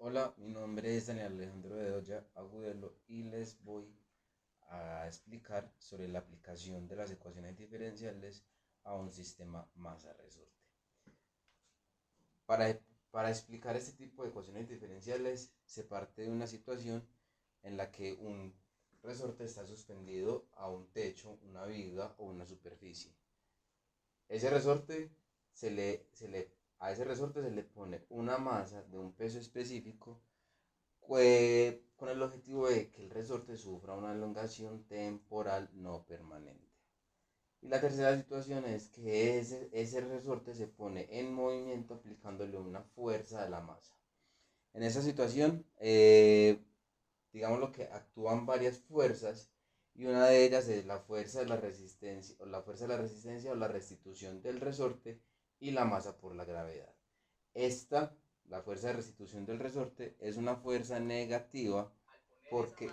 Hola, mi nombre es Daniel Alejandro Bedoya Agudelo y les voy a explicar sobre la aplicación de las ecuaciones diferenciales a un sistema masa-resorte. Para, para explicar este tipo de ecuaciones diferenciales se parte de una situación en la que un resorte está suspendido a un techo, una viga o una superficie. Ese resorte a ese resorte se le pone una masa de un peso específico con el objetivo de que el resorte sufra una elongación temporal no permanente. Y la tercera situación es que ese resorte se pone en movimiento aplicándole una fuerza a la masa. En esa situación, digamos lo que actúan varias fuerzas y una de ellas es la fuerza de la resistencia o la restitución del resorte y la masa por la gravedad. Esta, la fuerza de restitución del resorte, es una fuerza negativa porque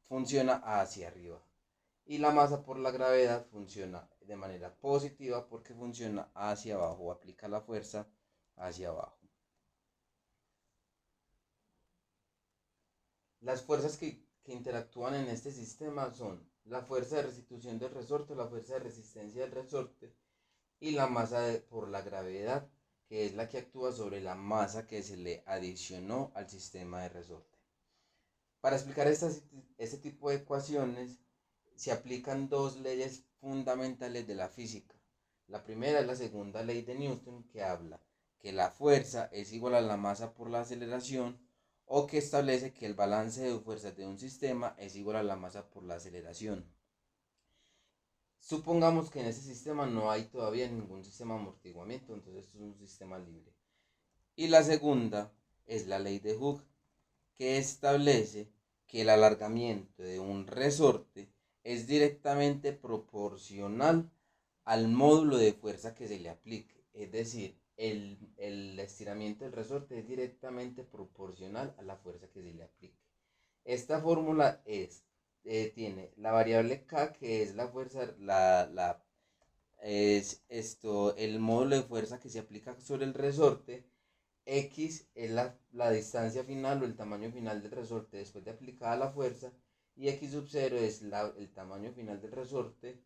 funciona hacia arriba. Y la masa por la gravedad funciona de manera positiva porque funciona hacia abajo o aplica la fuerza hacia abajo. Las fuerzas que interactúan en este sistema son la fuerza de restitución del resorte, la fuerza de resistencia del resorte y la masa por la gravedad, que es la que actúa sobre la masa que se le adicionó al sistema de resorte. Para explicar este tipo de ecuaciones se aplican dos leyes fundamentales de la física. La primera es la segunda ley de Newton, que habla que la fuerza es igual a la masa por la aceleración, o que establece que el balance de fuerzas de un sistema es igual a la masa por la aceleración. Supongamos que en ese sistema no hay todavía ningún sistema de amortiguamiento, entonces esto es un sistema libre. Y la segunda es la ley de Hooke, que establece que el alargamiento de un resorte es directamente proporcional al módulo de fuerza que se le aplique. Es decir, el estiramiento del resorte es directamente proporcional a la fuerza que se le aplique. Esta fórmula tiene la variable K, que es la fuerza, es el módulo de fuerza que se aplica sobre el resorte. X es la distancia final o el tamaño final del resorte después de aplicada la fuerza, y X sub 0 es el tamaño final del resorte,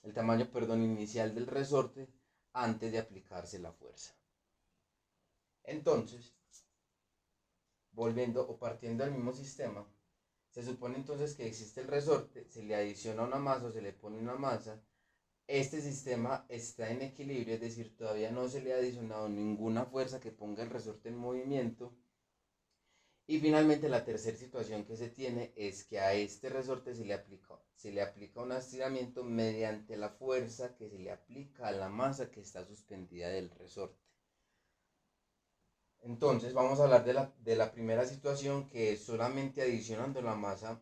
el tamaño, perdón, inicial del resorte antes de aplicarse la fuerza. Entonces, volviendo o partiendo del mismo sistema, se supone entonces que existe el resorte, se le adiciona una masa o se le pone una masa. Este sistema está en equilibrio, es decir, todavía no se le ha adicionado ninguna fuerza que ponga el resorte en movimiento. Y finalmente la tercera situación que se tiene es que a este resorte se le aplica un estiramiento mediante la fuerza que se le aplica a la masa que está suspendida del resorte. Entonces vamos a hablar de la primera situación, que es solamente adicionando la masa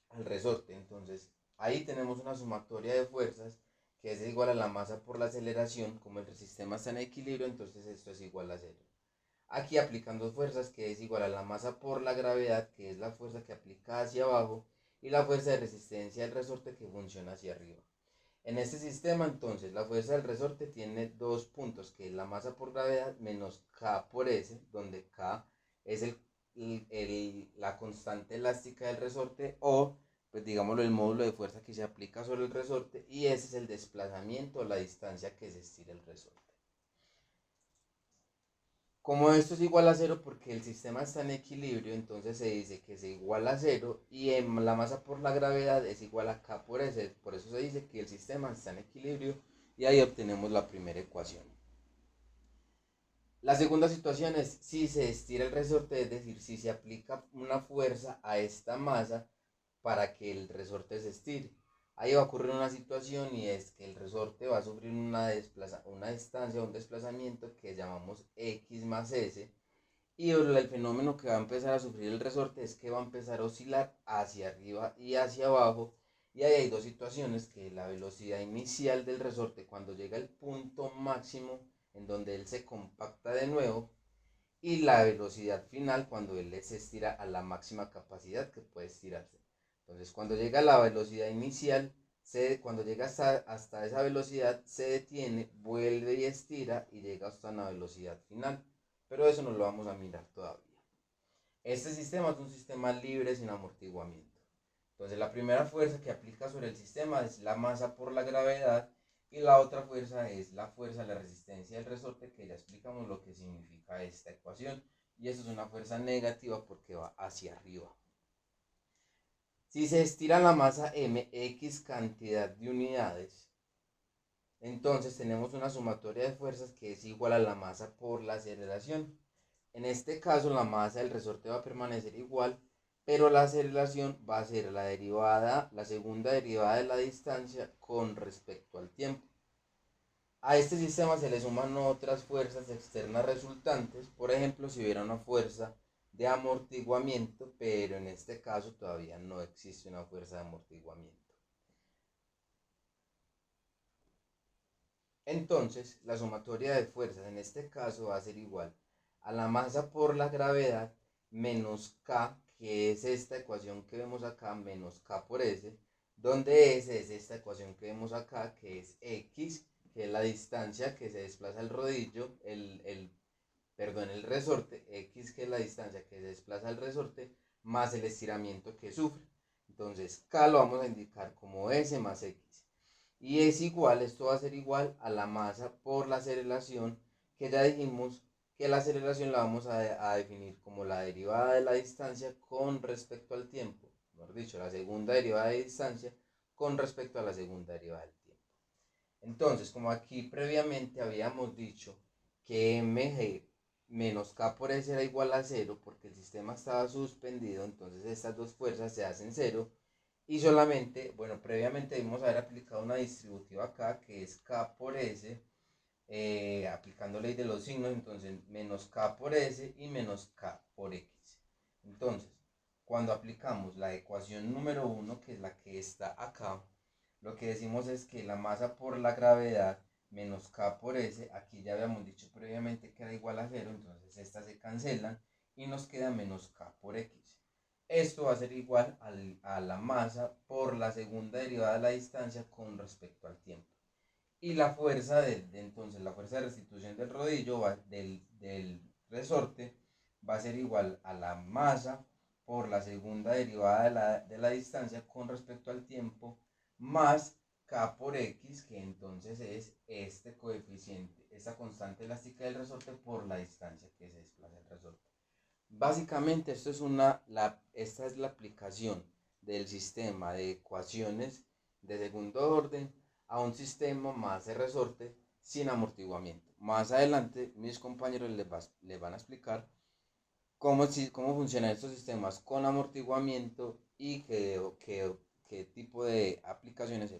al resorte. Entonces ahí tenemos una sumatoria de fuerzas que es igual a la masa por la aceleración. Como el sistema está en equilibrio, entonces esto es igual a cero. Aquí aplican dos fuerzas, que es igual a la masa por la gravedad, que es la fuerza que aplica hacia abajo, y la fuerza de resistencia del resorte, que funciona hacia arriba. En este sistema, entonces, la fuerza del resorte tiene dos puntos, que es la masa por gravedad menos K por S, donde K es la constante elástica del resorte, o, pues digámoslo, el módulo de fuerza que se aplica sobre el resorte, y ese es el desplazamiento o la distancia que se estira el resorte. Como esto es igual a cero porque el sistema está en equilibrio, entonces se dice que es igual a cero, y en la masa por la gravedad es igual a K por S. Por eso se dice que el sistema está en equilibrio, y ahí obtenemos la primera ecuación. La segunda situación es si se estira el resorte, es decir, si se aplica una fuerza a esta masa para que el resorte se estire. Ahí va a ocurrir una situación, y es que el resorte va a sufrir una distancia, un desplazamiento que llamamos X más S. Y el fenómeno que va a empezar a sufrir el resorte es que va a empezar a oscilar hacia arriba y hacia abajo. Y ahí hay dos situaciones, que la velocidad inicial del resorte cuando llega al punto máximo en donde él se compacta de nuevo, y la velocidad final cuando él se estira a la máxima capacidad que puede estirarse. Entonces cuando llega a la velocidad inicial, cuando llega hasta esa velocidad, se detiene, vuelve y estira y llega hasta una velocidad final. Pero eso no lo vamos a mirar todavía. Este sistema es un sistema libre sin amortiguamiento. Entonces la primera fuerza que aplica sobre el sistema es la masa por la gravedad y la otra fuerza es la fuerza de la resistencia del resorte, que ya explicamos lo que significa esta ecuación. Y eso es una fuerza negativa porque va hacia arriba. Si se estira la masa m x cantidad de unidades, entonces tenemos una sumatoria de fuerzas que es igual a la masa por la aceleración. En este caso la masa del resorte va a permanecer igual, pero la aceleración va a ser la derivada, la segunda derivada de la distancia con respecto al tiempo. A este sistema se le suman otras fuerzas externas resultantes, por ejemplo, si hubiera una fuerza de amortiguamiento, pero en este caso todavía no existe una fuerza de amortiguamiento. Entonces, la sumatoria de fuerzas en este caso va a ser igual a la masa por la gravedad menos K, que es esta ecuación que vemos acá, menos K por S, donde S es esta ecuación que vemos acá, que es X, que es la distancia que se desplaza el rodillo, el resorte, X que es la distancia que se desplaza el resorte, más el estiramiento que sufre. Entonces, K lo vamos a indicar como S más X. Y es igual, esto va a ser igual a la masa por la aceleración, que ya dijimos que la aceleración la vamos a definir como la derivada de la distancia con respecto al tiempo. Mejor dicho, la segunda derivada de distancia con respecto a la segunda derivada del tiempo. Entonces, como aquí previamente habíamos dicho que mg menos k por s era igual a 0 porque el sistema estaba suspendido, entonces estas dos fuerzas se hacen 0 y solamente, bueno, previamente debimos haber aplicado una distributiva acá que es k por s, aplicando ley de los signos, entonces menos k por s y menos k por x. Entonces, cuando aplicamos la ecuación número 1, que es la que está acá, lo que decimos es que la masa por la gravedad menos K por S, aquí ya habíamos dicho previamente que era igual a 0, entonces estas se cancelan y nos queda menos K por X. Esto va a ser igual a la masa por la segunda derivada de la distancia con respecto al tiempo. Y la fuerza entonces la fuerza de restitución del rodillo del resorte va a ser igual a la masa por la segunda derivada de la distancia con respecto al tiempo más K por X, que entonces es este coeficiente, esta constante elástica del resorte por la distancia que se desplaza el resorte. Básicamente esta es la aplicación del sistema de ecuaciones de segundo orden a un sistema más de resorte sin amortiguamiento. Más adelante mis compañeros les van a explicar cómo funcionan estos sistemas con amortiguamiento y qué tipo de aplicaciones se